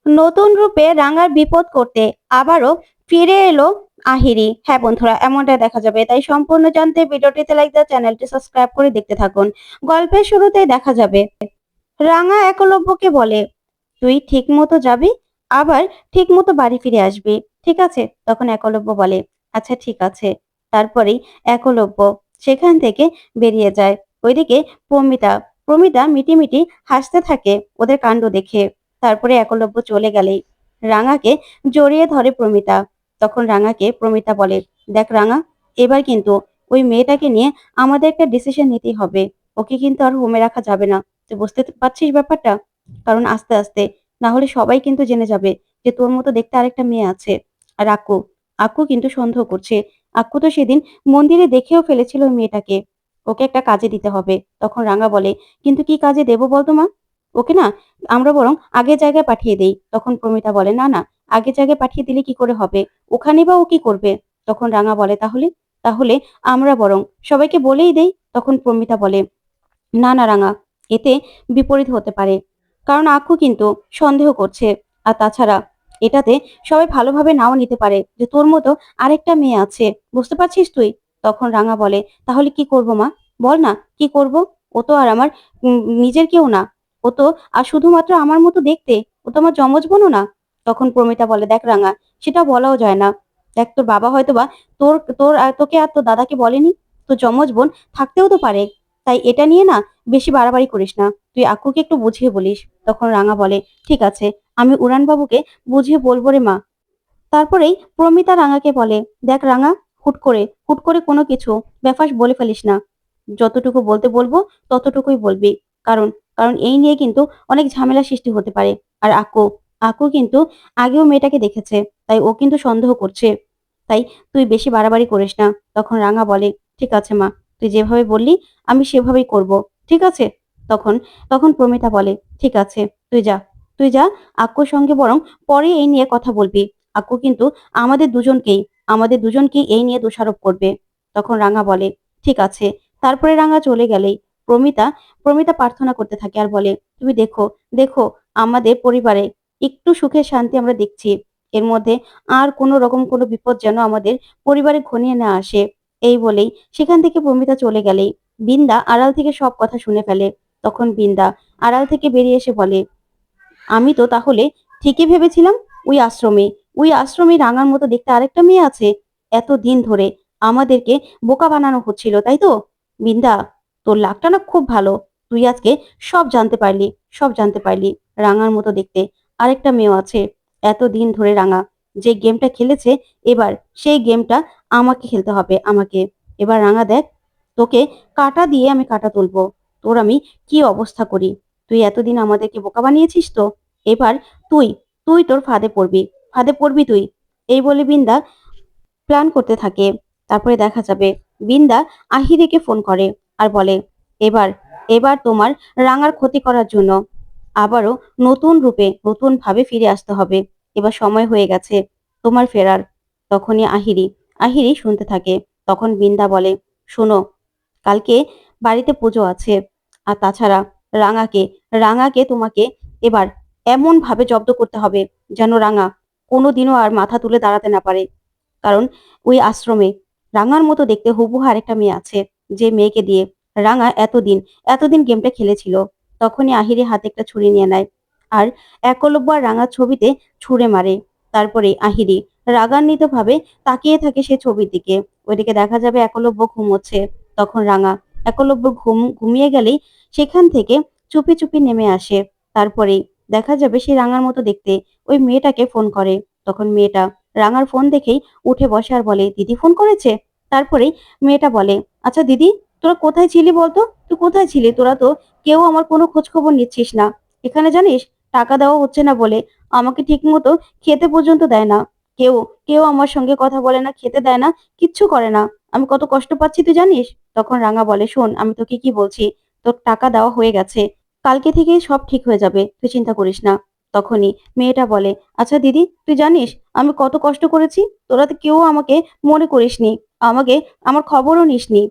নতুন রূপে রাঙার বিপদ করতে আবারও ফিরে এলো আহিরি। হ্যাঁ বন্ধুরা, এমনটা দেখা যাবে। তাই সম্পূর্ণ জানতে ভিডিওটিতে লাইক দিয়ে চ্যানেলটি সাবস্ক্রাইব করে দেখতে থাকুন। গল্পের শুরুতেই দেখা যাবে রাঙা একলব্যকে বলে, তুই ঠিক মতো যাবি, আবার ঠিক মতো বাড়ি ফিরে আসবি, ঠিক আছে? তখন একলব্য বলে, আচ্ছা ঠিক আছে। তারপরেই একলব্য সেখান থেকে বেরিয়ে যায়। ওইদিকে প্রমিতা প্রমিতা মিটিমিটি হাসতে থাকে ওদের কাণ্ড দেখে। তারপরে একলব্য চলে গেলেই রাঙাকে জড়িয়ে ধরে প্রমিতা। তখন রাঙাকে প্রমিতা বলে, দেখ রাঙা, এবার কিন্তু ওই মেয়েটাকে নিয়ে আমাদের একটা ডিসিশন নিতেই হবে। ওকে কিন্তু আর হোমে রাখা যাবে না। তুই বুঝতে পারছিস ব্যাপারটা? কারণ আস্তে আস্তে না হলে সবাই কিন্তু জেনে যাবে যে তোর মতো দেখতে আরেকটা মেয়ে আছে। আর আকু কিন্তু সন্দেহ করছে। আকু তো সেদিন মন্দিরে দেখেও ফেলেছিল ওই মেয়েটাকে। ওকে একটা কাজে দিতে হবে। তখন রাঙা বলে, কিন্তু কি কাজে দেবো বলতো মা? ওকে না আমরা বরং আগের জায়গায় পাঠিয়ে দেই। তখন প্রমিতা বলে, না না, আগের জায়গায় পাঠিয়ে দিলে কি করে হবে? ওখানে বা ও কি করবে? তখন রাঙা বলে, তাহলে তাহলে আমরা বরং সবাইকে বলেই দেই। তখন প্রমিতা বলে, না না রাঙা, এতে বিপরীত হতে পারে। কারণ আকু কিন্তু সন্দেহ করছে। আর তাছাড়া এটাতে সবাই ভালোভাবে নাও নিতে পারে যে তোর মতো আরেকটা মেয়ে আছে। বুঝতে পারছিস তুই? তখন রাঙা বলে, তাহলে কি করব মা? বল না কি করব? ও তো আর আমার নিজের কেউ না। ও তো আর শুধুমাত্র আমার মতো দেখতে। ও তো আমার জমজ বোনও না। তখন প্রমিতা বলে, দেখ রাঙা, সেটা বলাও যায় না। দেখ তোর বাবা হয়তোবা তোর তোর আর তোকে আর তোর দাদাকে বলেনি। তোর জমজ বোন থাকতেও তো পারে। তাই এটা নিয়ে না বেশি বাড়াবাড়ি করিস না। তুই আক্কুকে একটু বুঝিয়ে বলিস। তখন রাঙা বলে, ঠিক আছে, আমি উড়ান বাবুকে বুঝিয়ে বলবো রে মা। তারপরেই প্রমিতা রাঙাকে বলে, দেখ রাঙা, হুট করে কোনো কিছু ব্যাপার বলে ফেলিস না। যতটুকু বলতে বলবো ততটুকুই বলবি। কারণ কারণ এই নিয়ে কিন্তু অনেক ঝামেলা সৃষ্টি হতে পারে। আর আকু কিন্তু আগেও মেয়েটাকে দেখেছে। তাই ও কিন্তু সন্দেহ করছে। তাই তুই বেশি বাড়াবাড়ি করিস না। তখন রাঙা বলে, ঠিক আছে মা, তুই যেভাবে বললি আমি সেভাবেই করব। ঠিক আছে? তখন তখন প্রমিতা বলে, ঠিক আছে, তুই যা আক্কুর সঙ্গে বরং পরে এই নিয়ে কথা বলবি। আক্কু কিন্তু আমাদের দুজনকেই আমাদের দুজনকেই এই নিয়ে দোষারোপ করবে। তখন রাঙা বলে, ঠিক আছে। তারপরে রাঙা চলে গেলেই প্রমিতা প্রমিতা প্রার্থনা করতে থাকে আর বলে, তুমি দেখো দেখো, আমাদের পরিবারে একটু সুখের শান্তি আমরা দেখছি। এর মধ্যে আর কোনো রকম কোনো বিপদ যেন আমাদের পরিবারে ঘনিয়ে না আসে। এই বলেই সেখান থেকে প্রমিতা চলে গেলেই বিন্দা আড়াল থেকে সব কথা শুনে ফেলে। তখন বিন্দা আড়াল থেকে বেরিয়ে এসে বলে, আমি তো তাহলে ঠিকই ভেবেছিলাম ওই আশ্রমে রাঙার মতো দেখতে আরেকটা মেয়ে আছে। এতদিন ধরে আমাদেরকে বোকা বানানো হচ্ছিল, তাই তো? বিন্দা, তোর লাকটা না খুব ভালো। তুই আজকে সব জানতে পারলি। রাঙার মতো দেখতে আরেকটা মেয়ে আছে। এতদিন ধরে রাঙা যে গেমটা খেলেছে, এবার সেই গেমটা আমাকে খেলতে হবে, আমাকে। এবার রাঙা দেখ, তোকে কাঁটা দিয়ে আমি কাঁটা তুলবো। তোর আমি কি অবস্থা করি। তুই এতদিন আমাদেরকে বোকা বানিয়েছিস তো, এবার তুই তুই তোর ফাঁদে পড়বি তুই। এই বলে বিন্দা প্ল্যান করতে থাকে। তারপরে দেখা যাবে বিন্দা আহিরিকে ফোন করে আর বলে, এবার এবার তোমার রাঙার ক্ষতি করার জন্য আবারও নতুন রূপে নতুন ভাবে ফিরে আসতে হবে। এবার সময় হয়ে গেছে তোমার ফেরার। তখনই আহিরি শুনতে থাকে। তখন বিন্দা বলে, শোনো, কালকে বাড়িতে পুজো আছে। আর তাছাড়া রাঙাকে রাঙাকে তোমাকে এবার এমন ভাবে জব্দ করতে হবে যেন রাঙা কোনোদিনও আর মাথা তুলে দাঁড়াতে না পারে। কারণ ওই আশ্রমে রাঙার মতো দেখতে হুবহু আরেকটা মেয়ে আছে, যে মেয়েকে দিয়ে রাঙা এতদিন গেমটা খেলেছিল। তখনই আহিরি হাতে একটা ছুরি নিয়ে নেয় আর একলব্য আর রাঙার ছবিতে ছুঁড়ে মারে। তারপরে আহিরি রাগান্বিত ভাবে তাকিয়ে থাকে সে ছবির দিকে। ওইদিকে দেখা যাবে একলব্য ঘুমোচ্ছে। তখন রাঙা একলব্য ঘুমিয়ে গেলেই সেখান থেকে চুপি চুপি নেমে আসে। তারপরেই দেখা যাবে সে রাঙার মতো দেখতে ওই মেয়েটাকে ফোন করে। তখন মেয়েটা রাঙার ফোন দেখেই উঠে বসে আর বলে, দিদি ফোন করেছে। তারপরেই মেয়েটা বলে, আচ্ছা দিদি, তোরা কোথায় ছিলি বলতো? তুই কোথায় ছিলি? তোরা তো কেউ আমার কোনো খোঁজ খবর নিচ্ছিস না। এখানে জানিস টাকা দেওয়া হচ্ছে না বলে আমাকে ঠিক মতো খেতে পর্যন্ত দেয় না। কেউ কেউ আমার সঙ্গে কথা বলে না, খেতে দেয় না, কিচ্ছু করে না। আমি কত কষ্ট পাচ্ছি তুই জানিস? তখন রাঙা বলে, শোন আমি তোকে কি বলছি, তোর টাকা দেওয়া হয়ে গেছে। কালকে থেকেই সব ঠিক হয়ে যাবে, তুই চিন্তা করিস না। তখনই মেয়েটা বলে, আচ্ছা দিদি, তুই জানিস আমি কত কষ্ট করেছি? তোরা তো কেউ আমাকে মনে করিসনি, আমাকে আমার খবরও নিসনি।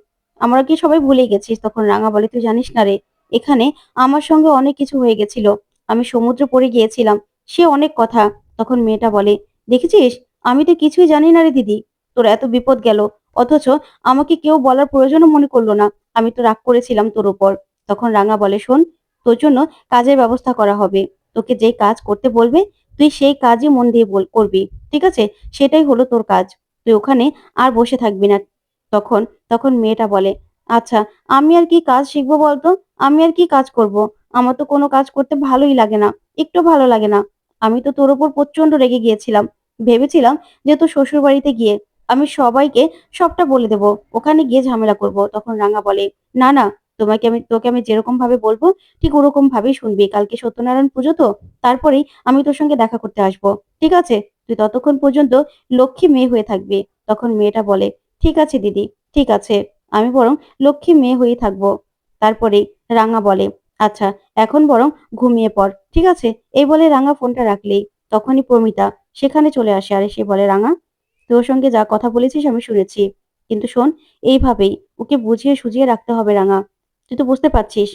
আমরা কি সবাই ভুলে গেছিস? তখন রাঙা বলে, তুই জানিস না রে, এখানে আমার সঙ্গে অনেক কিছু হয়ে গেছিল। আমি সমুদ্রে পড়ে গিয়েছিলাম। সে অনেক কথা। তখন মেয়েটা বলে, দেখেছিস, আমি তো কিছুই জানি না রে দিদি, তোর এত বিপদ গেল, অথচ আমাকে কেউ বলার প্রয়োজনও মনে করলো না। আমি তো রাগ করেছিলাম তোর উপর। তখন রাঙা বলে, শোন, তোর জন্য কাজের ব্যবস্থা করা হবে। তোকে যেই কাজ করতে বলবে তুই সেই কাজই মন দিয়ে করবি, ঠিক আছে? সেটাই হলো তোর কাজ। তুই ওখানে আর বসে থাকবি না। তখন তখন মেয়েটা বলে, আচ্ছা, আমি আর কি কাজ শিখবো বলতো? আমি আর কি কাজ করব? আমার তো কোনো কাজ করতে ভালোই লাগে না, একটু ভালো লাগে না। আমি তো তোর উপর প্রচন্ড রেগে গিয়েছিলাম। ভেবেছিলাম যে তোর শ্বশুর বাড়িতে গিয়ে আমি সবাইকে সবটা বলে দেব, ওখানে গিয়ে ঝামেলা করব। তখন রাঙা বলে, না না, তোকে আমি যেরকম ভাবে বলবো ঠিক ওরকম ভাবেই শুনবি। কালকে সত্যনারায়ণ পুজো তো, তারপরেই আমি তোর সঙ্গে দেখা করতে আসবো, ঠিক আছে? তুই ততক্ষণ পর্যন্ত লক্ষ্মী মেয়ে হয়ে থাকবি। তখন মেয়েটা বলে, ঠিক আছে দিদি, ঠিক আছে, আমি বরং লক্ষ্মী মেয়ে হয়েই থাকবো। তারপরে রাঙা বলে, আচ্ছা, এখন বরং ঘুমিয়ে পড়, ঠিক আছে? এই বলে রাঙা ফোনটা রাখলেই তখনই প্রমিতা সেখানে চলে আসে। আর সে বলে, রাঙা, তোর সঙ্গে যা কথা বলেছিস আমি শুনেছি, কিন্তু শোন, এইভাবেই ওকে বুঝিয়ে সুঝিয়ে রাখতে হবে রাঙা। তুই তো বুঝতে পারছিস।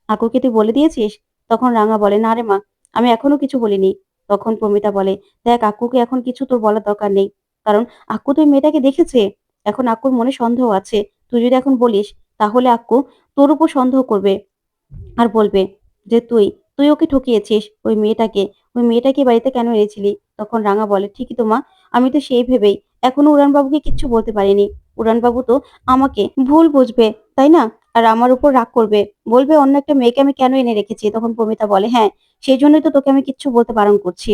আকুকে তুই বলে দিয়েছিস? তখন রাঙা বলে, না রে মা, আমি এখনো কিছু বলিনি। তখন প্রমিতা বলে, দেখ, আকুকে এখন কিছু তোর বলার দরকার নেই, কারণ আক্কু তো ওই মেয়েটাকে দেখেছে। এখন আক্কুর মনে সন্দেহ আছে। তুই যদি এখন বলিস, তাহলে আক্কু তোর উপর সন্দেহ করবে আর বলবে যে তুই তুই ওকে ঠকিয়েছিস, ওই মেয়েটাকে বাড়িতে কেন এনেছিলি? তখন রাঙা বলে, ঠিকই তো মা, আমি তো সেই ভেবেই এখনো উড়ানবাবুকে কিচ্ছু বলতে পারিনি। উড়ানবাবু তো আমাকে ভুল বুঝবে, তাই না? আর আমার উপর রাগ করবে, বলবে অন্য একটা মেয়েকে আমি কেন এনে রেখেছি। তখন প্রমিতা বলে, হ্যাঁ, সেই জন্যই তো তোকে আমি কিচ্ছু বলতে বারণ করছি।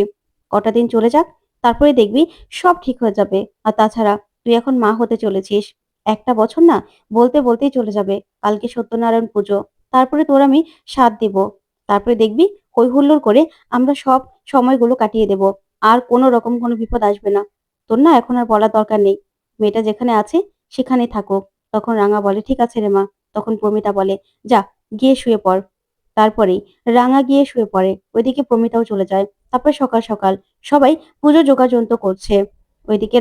কটা দিন চলে যাক, তারপরে দেখবি সব ঠিক হয়ে যাবে। আর তাছাড়া তুই এখন মা হতে চলেছিস, একটা বছর না বলতে বলতেই চলে যাবে। কালকে সত্যনারায়ণ পুজো, তারপরে তোর আমি সাথ দিব। তারপরে দেখবি হই হুল্লোড় করে আমরা সব সময়গুলো কাটিয়ে দেব। আর কোনো রকম কোনো বিপদ আসবে না। তোর না এখন আর বলার দরকার নেই। মেয়েটা যেখানে আছে সেখানেই থাকুক। তখন রাঙা বলে, ঠিক আছে রে মা। তখন প্রমিতা বলে, যা, গিয়ে শুয়ে পড়। তারপরেই রাঙা গিয়ে শুয়ে পড়ে। ওইদিকে প্রমিতাও চলে যায়। তারপরে সকাল সকাল সবাই পুজো যোগাযন্ত্র করছে। ওইদিকে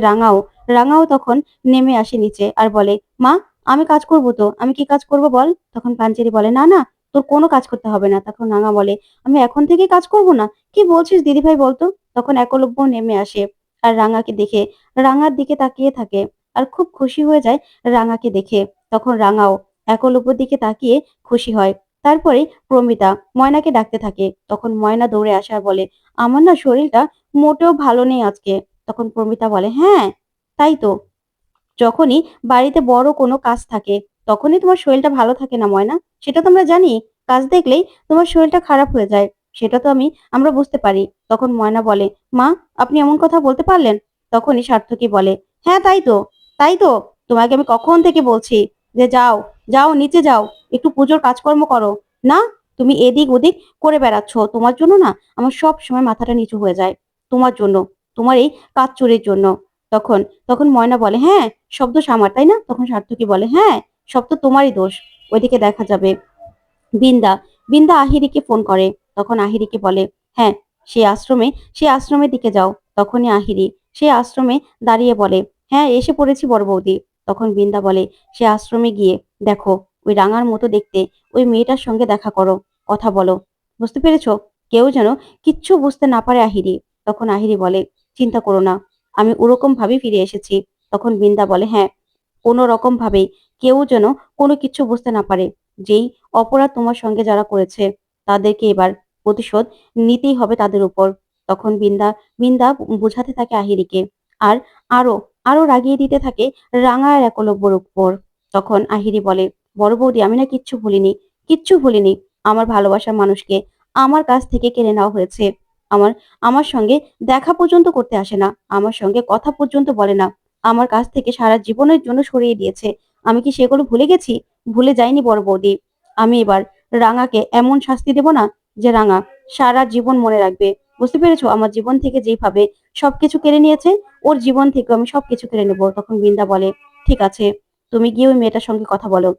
রাঙাও তখন নেমে আসে নিচে আর বলে, মা, আমি কাজ করব তো, আমি কি কাজ করব বল? তখন পাঞ্চেরি বলে, না না, তোর কোনো কাজ করতে হবে না। তখন রাঙা বলে, আমি এখন থেকে কাজ করব না? কি বলছিস দিদিভাই বলতো? তখন একলব্য নেমে আসে আর রাঙাকে দেখে রাঙার দিকে তাকিয়ে থাকে আর খুব খুশি হয়ে যায় রাঙাকে দেখে। তখন রাঙাও একলব্যর দিকে তাকিয়ে খুশি হয়। তারপরে প্রমিতা ময়নাকে ডাকতে থাকে। তখন ময়না দৌড়ে আসে আর বলে, আমার না শরীরটা মোটেও ভালো নেই আজকে। তখন প্রমিতা বলে, হ্যাঁ, তাই তো, যখনই বাড়িতে বড় কোনো কাজ থাকে তখনই তোমার শরীরটা ভালো থাকে না ময়না, সেটা তো আমরা জানি। কাজ দেখলেই তোমার শরীরটা খারাপ হয়ে যায়, সেটা তো আমরা বুঝতে পারি। তখন ময়না বলে, মা, আপনি এমন কথা বলতে পারলেন? তখনই সার্থকী বলে, হ্যাঁ, তাই তো, তাই তো, তোমাকে আমি কখন থেকে বলছি যে যাও, যাও নিচে যাও, একটু পুজোর কাজকর্ম করো। না, তুমি এদিক ওদিক করে বেড়াচ্ছ। তোমার জন্য না আমার সব সময় মাথাটা নিচু হয়ে যায়, তোমার জন্য, তোমার এই কাজ চুরির জন্য। তখন তখন ময়না বলে, হ্যাঁ, সব দোষ আমার, তাই না? তখন সার্থকী বলে, হ্যাঁ, সব তো তোমারই দোষ। ওইদিকে দেখা যাবে বিন্দা বিন্দা আহিরিকে ফোন করে। তখন আহিরিকে বলে, হ্যাঁ, সেই আশ্রমের দিকে যাও। তখনই আহিরি সেই আশ্রমে দাঁড়িয়ে বলে, হ্যাঁ, এসে পড়েছি বড় বৌদি। তখন বিন্দা বলে, সে আশ্রমে গিয়ে দেখো ওই রাঙার মতো দেখতে ওই মেয়েটার সঙ্গে দেখা করো, কথা বলো। বুঝতে পেরেছো? কেউ যেন কিচ্ছু বুঝতে না পারে আহিরি। তখন আহিরি বলে, চিন্তা করো না, আমি ওরকম ভাবে ফিরে এসেছি। তখন বিন্দা বলে, হ্যাঁ, কোনো রকম ভাবেই কেউ যেন কোনো কিছু বুঝতে না পারে। যেই অপরাধ তোমার সঙ্গে যারা করেছে তাদেরকে এবার প্রতিশোধ নিতেই হবে তাদের উপর। তখন বিন্দা বিন্দা বোঝাতে থাকে আহিরিকে আর আরো আরো রাগিয়ে দিতে থাকে রাঙা আর একলব্যর উপর। তখন আহিরি বলে, বড় বৌদি, আমি না কিচ্ছু ভুলিনি, কিচ্ছু ভুলিনি। আমার ভালোবাসার মানুষকে আমার কাছ থেকে কেড়ে নেওয়া হয়েছে। আমার আমার সঙ্গে দেখা পর্যন্ত করতে আসে না, আমার সঙ্গে কথা পর্যন্ত বলে না, আমার কাছ থেকে সারা জীবনের জন্য সরিয়ে দিয়েছে। আমি কি সেগুলো ভুলে গেছি? ভুলে যাইনি বড় বৌদি। আমি এবার রাঙাকে এমন শাস্তি দেব না যে রাঙা সারা জীবন মনে রাখবে। বুঝতে পেরেছো? আমার জীবন থেকে যেভাবে সবকিছু কেড়ে নিয়েছে, ওর জীবন থেকে আমি সবকিছু কেড়ে নেবো। তখন বৃন্দা বলে, ঠিক আছে, তুমি গিয়ে ওই মেয়েটার সঙ্গে কথা বলো।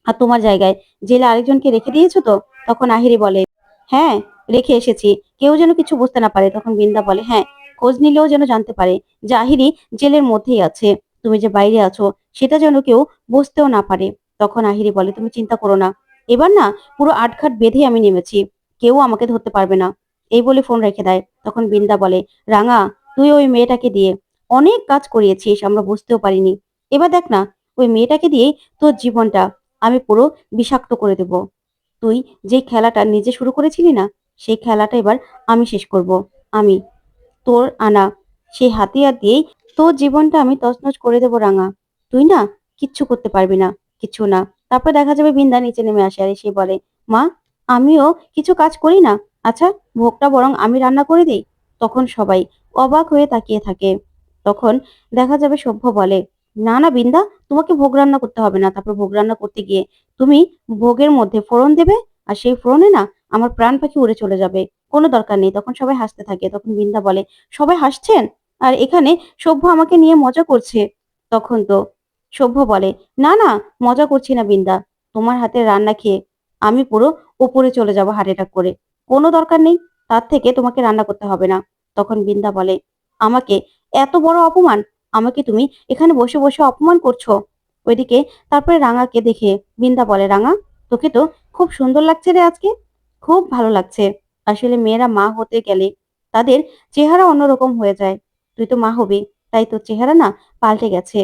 আর তোমার জায়গায় জেলে আরেকজনকে রেখে দিয়েছো তো? তখন আহিরি বলে, হ্যাঁ, রেখে এসেছি, কেউ যেন কিছু বুঝতে না পারে। তখন বৃন্দা বলে, হ্যাঁ, খোঁজ নিলেও যেন জানতে পারে যে আহিরি জেলের মধ্যেই আছে, তুমি যে বাইরে আছো সেটা যেন কেউ বুঝতেও না পারে। তখন আহিরি বলে, তুমি চিন্তা করো না, এবার না পুরো আটঘাট বেঁধে আমি নেমেছি, কেউ আমাকে ধরতে পারবে না। এই বলে ফোন রেখে দেয়। তখন বিন্দা বলে, রাঙা, তুই ওই মেয়েটাকে দিয়ে অনেক কাজ করিয়েছিস, আমরা বুঝতেও পারিনি। এবার দেখ না, ওই মেয়েটাকে দিয়েই তোর জীবনটা আমি পুরো বিষাক্ত করে দেব। তুই যে খেলাটা নিজে শুরু করেছিলি না, সেই খেলাটা এবার আমি শেষ করব। আমি তোর আনা সেই হাতিয়ার দিয়েই তোর জীবনটা আমি তছনছ করে দেবো রাঙা। তুই না কিচ্ছু করতে পারবি না, কিচ্ছু না। তারপর দেখা যাবে বিন্দা নিচে নেমে আসে আর এসে বলে, মা, আমিও কিছু কাজ করি না? আচ্ছা, ভোগটা বরং আমি রান্না করে দিই। তখন সবাই অবাক হয়ে তাকিয়ে থাকে। তখন দেখা যাবে সভ্য বলে, না না বিন্দা, তোমাকে ভোগ রান্না করতে হবে না। তারপর ভোগ রান্না করতে গিয়ে তুমি ভোগের মধ্যে ফোড়ন দেবে, আর সেই ফোড়নে না আমার প্রাণ পাখি উড়ে চলে যাবে। কোনো দরকার নেই। তখন সবাই হাসতে থাকে। তখন বিন্দা বলে, সবাই হাসছেন আর এখানে সভ্য আমাকে নিয়ে মজা করছে। তখন তো সভ্য বলে, না না, মজা করছি না বিন্দা, তোমার হাতের রান্না খেয়ে আমি পুরো উপরে চলে যাব হার্ট অ্যাটাক করে। কোনো দরকার নেই, তার থেকে তোমাকে রান্না করতে হবে না। তখন বিন্দা বলে, আমাকে এত বড় অপমান, আমাকে তুমি এখানে বসে বসে অপমান করছো। ওইদিকে তারপরে রাঙাকে দেখে বিন্দা বলে, রাঙা, তোকে তো খুব সুন্দর লাগছে রে আজকে, খুব ভালো লাগছে। আসলে মেয়েরা মা হতে গেলে তাদের চেহারা অন্যরকম হয়ে যায়। তুই তো মা হবি, তাই তোর চেহারা না পাল্টে গেছে।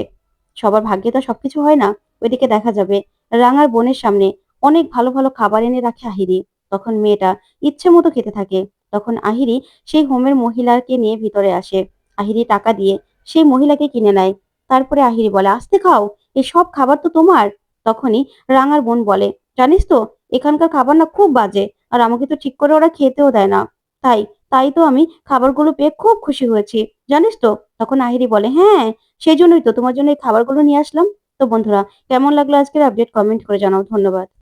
সবার ভাগ্যে তো সবকিছু হয় না। ওইদিকে দেখা যাবে রাঙার বোনের সামনে অনেক ভালো ভালো খাবার এনে রাখে আহিরি। তখন মেয়েটা ইচ্ছে মতো খেতে থাকে। তখন আহিরি সেই হোমের মহিলাকে নিয়ে ভিতরে আসে। আহিরি টাকা দিয়ে সেই মহিলাকে কিনে নেয়। তারপরে আহিরি বলে, আস্তে খাও, এই সব খাবার তো তোমার। তখনই রাঙার বোন বলে, জানিস তো, এখানকার খাবার না খুব বাজে, আর আমাকে তো ঠিক করে ওরা খেতেও দেয় না। তাই তাই তো আমি খাবারগুলো পেয়ে খুব খুশি হয়েছি, জানিস তো। তখন আহিরি বলে, হ্যাঁ, সেই জন্যই তো তোমার জন্য এই খাবারগুলো নিয়ে আসলাম। তো বন্ধুরা, কেমন লাগলো আজকের আপডেট, কমেন্ট করে জানাও। ধন্যবাদ।